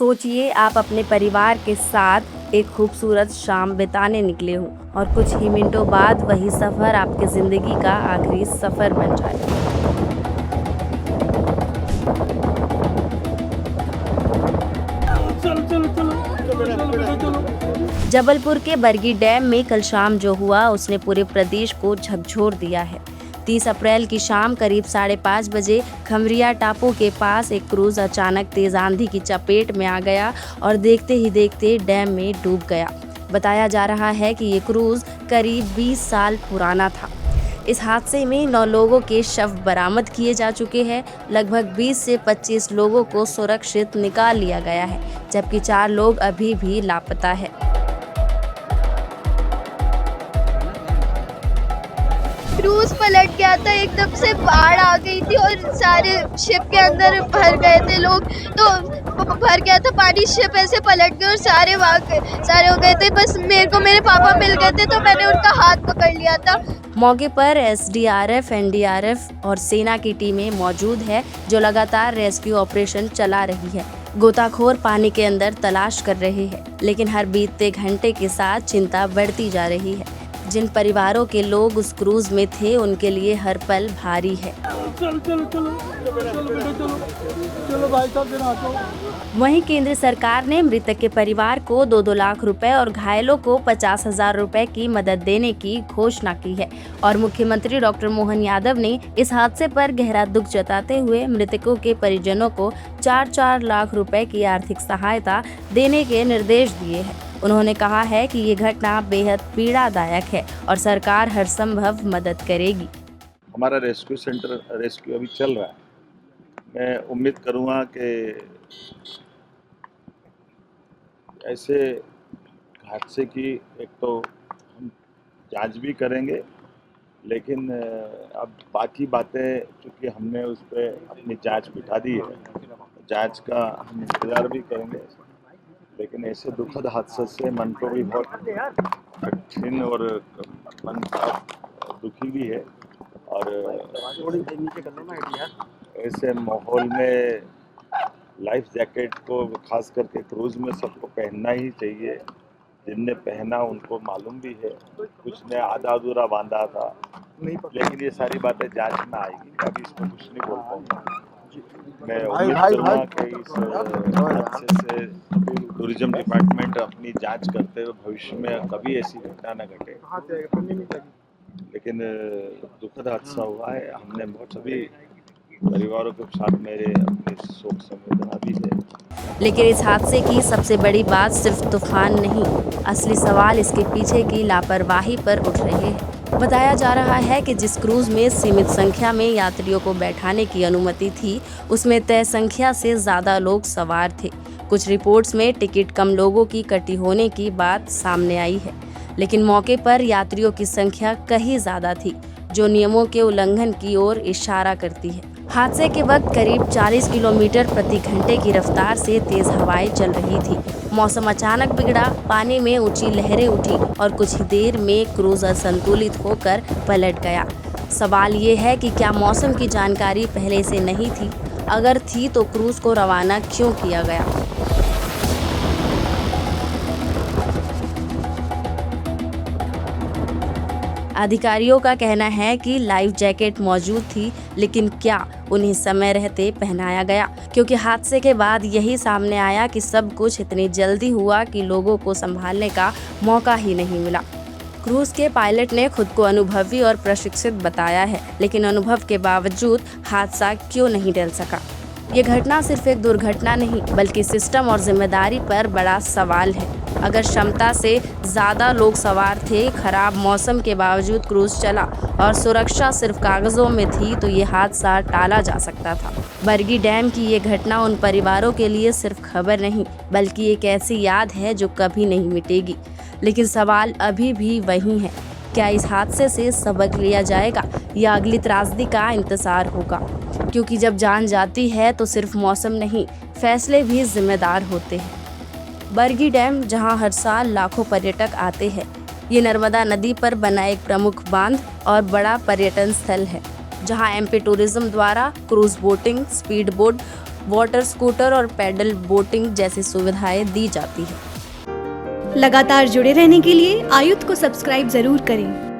सोचिए आप अपने परिवार के साथ एक खूबसूरत शाम बिताने निकले हो और कुछ ही मिनटों बाद वही सफ़र आपकी ज़िंदगी का आखिरी सफ़र बन जाए। चलो चलो चलो चलो बेटा चलो। जबलपुर के बरगी डैम में कल शाम जो हुआ उसने पूरे प्रदेश को झकझोर दिया है। 30 अप्रैल की शाम करीब 5:30 बजे खमरिया टापू के पास एक क्रूज अचानक तेज आंधी की चपेट में आ गया और देखते ही देखते डैम में डूब गया। बताया जा रहा है कि ये क्रूज करीब 20 साल पुराना था। इस हादसे में 9 लोगों के शव बरामद किए जा चुके हैं। लगभग 20 से 25 लोगों को सुरक्षित निकाल लिया गया है, जबकि 4 लोग अभी भी लापता है। क्रूज पलट गया था, एकदम से बाढ़ आ गई थी और सारे शिप के अंदर भर गए थे लोग, तो भर गया था पानी, शिप ऐसे पलट गई और सारे सारे हो गए थे। बस मेरे को मेरे पापा मिल गए थे तो मैंने उनका हाथ पकड़ लिया था। मौके पर एसडीआरएफ, एनडीआरएफ और सेना की टीमें मौजूद है जो लगातार रेस्क्यू ऑपरेशन चला रही है। गोताखोर पानी के अंदर तलाश कर रहे हैं, लेकिन हर बीतते घंटे के साथ चिंता बढ़ती जा रही है। जिन परिवारों के लोग उस क्रूज में थे उनके लिए हर पल भारी है। चलो चलो चलो चलो बेटा चलो चलो भाई साहब जरा तो। वहीं केंद्र सरकार ने मृतक के परिवार को 2-2 लाख रुपए और घायलों को 50,000 रुपए की मदद देने की घोषणा की है और मुख्यमंत्री डॉक्टर मोहन यादव ने इस हादसे पर गहरा दुख जताते हुए मृतकों के परिजनों को 4-4 लाख रुपए की आर्थिक सहायता देने के निर्देश दिए हैं। उन्होंने कहा है कि ये घटना बेहद पीड़ादायक है और सरकार हर संभव मदद करेगी। हमारा रेस्क्यू सेंटर रेस्क्यू अभी चल रहा है। मैं उम्मीद करूँगा कि ऐसे हादसे की एक तो हम जांच भी करेंगे, लेकिन अब बाकी बातें चूँकि हमने उस पर अपनी जांच बिठा दी है, जांच का हम इंतज़ार भी करेंगे। लेकिन ऐसे दुखद हादसे से मन को भी बहुत कठिन और मन का दुखी भी है और ऐसे माहौल में लाइफ जैकेट को खास करके क्रूज में सबको पहनना ही चाहिए। जिनने पहना उनको मालूम भी है, कुछ ने आधा अधूरा बांधा था, लेकिन ये सारी बातें जांच में आएगी। अभी इसमें कुछ नहीं बोल पाऊंगा। मैं उम्मीद करूँगा कि इस हादसे से टूरिज्म डिपार्टमेंट अपनी जांच करते हुए भविष्य में कभी ऐसी घटना न घटे। लेकिन दुखद हादसा हुआ है। हमने बहुत सभी परिवारों के साथ मेरे अपनी शोक संवेदना भी है। लेकिन इस हादसे की सबसे बड़ी बात सिर्फ तूफान नहीं, असली सवाल इसके पीछे की लापरवाही पर उठ रहे हैं। बताया जा रहा है कि जिस क्रूज में सीमित संख्या में यात्रियों को बैठाने की अनुमति थी, उसमें तय संख्या से ज़्यादा लोग सवार थे। कुछ रिपोर्ट्स में टिकट कम लोगों की कटी होने की बात सामने आई है, लेकिन मौके पर यात्रियों की संख्या कहीं ज़्यादा थी, जो नियमों के उल्लंघन की ओर इशारा करती है। हादसे के वक्त करीब 40 किलोमीटर प्रति घंटे की रफ्तार से तेज हवाएं चल रही थी। मौसम अचानक बिगड़ा, पानी में ऊंची लहरें उठी और कुछ ही देर में क्रूज असंतुलित होकर पलट गया। सवाल ये है कि क्या मौसम की जानकारी पहले से नहीं थी? अगर थी तो क्रूज को रवाना क्यों किया गया? अधिकारियों का कहना है कि लाइफ जैकेट मौजूद थी, लेकिन क्या उन्हें समय रहते पहनाया गया? क्योंकि हादसे के बाद यही सामने आया कि सब कुछ इतनी जल्दी हुआ कि लोगों को संभालने का मौका ही नहीं मिला। क्रूज के पायलट ने खुद को अनुभवी और प्रशिक्षित बताया है, लेकिन अनुभव के बावजूद हादसा क्यों नहीं टल सका? ये घटना सिर्फ एक दुर्घटना नहीं, बल्कि सिस्टम और जिम्मेदारी पर बड़ा सवाल है। अगर क्षमता से ज़्यादा लोग सवार थे, खराब मौसम के बावजूद क्रूज चला और सुरक्षा सिर्फ कागज़ों में थी, तो ये हादसा टाला जा सकता था। बरगी डैम की ये घटना उन परिवारों के लिए सिर्फ खबर नहीं, बल्कि एक ऐसी याद है जो कभी नहीं मिटेगी। लेकिन सवाल अभी भी वही है, क्या इस हादसे से सबक लिया जाएगा या अगली त्रासदी का इंतज़ार होगा? क्योंकि जब जान जाती है तो सिर्फ मौसम नहीं, फैसले भी जिम्मेदार होते हैं। बरगी डैम, जहां हर साल लाखों पर्यटक आते हैं, ये नर्मदा नदी पर बना एक प्रमुख बांध और बड़ा पर्यटन स्थल है, जहां एमपी टूरिज्म द्वारा cruise boating, speed boat water scooter और पैडल बोटिंग जैसी सुविधाएं दी जाती है। लगातार जुड़े रहने के लिए आयुक्त को सब्सक्राइब जरूर करें।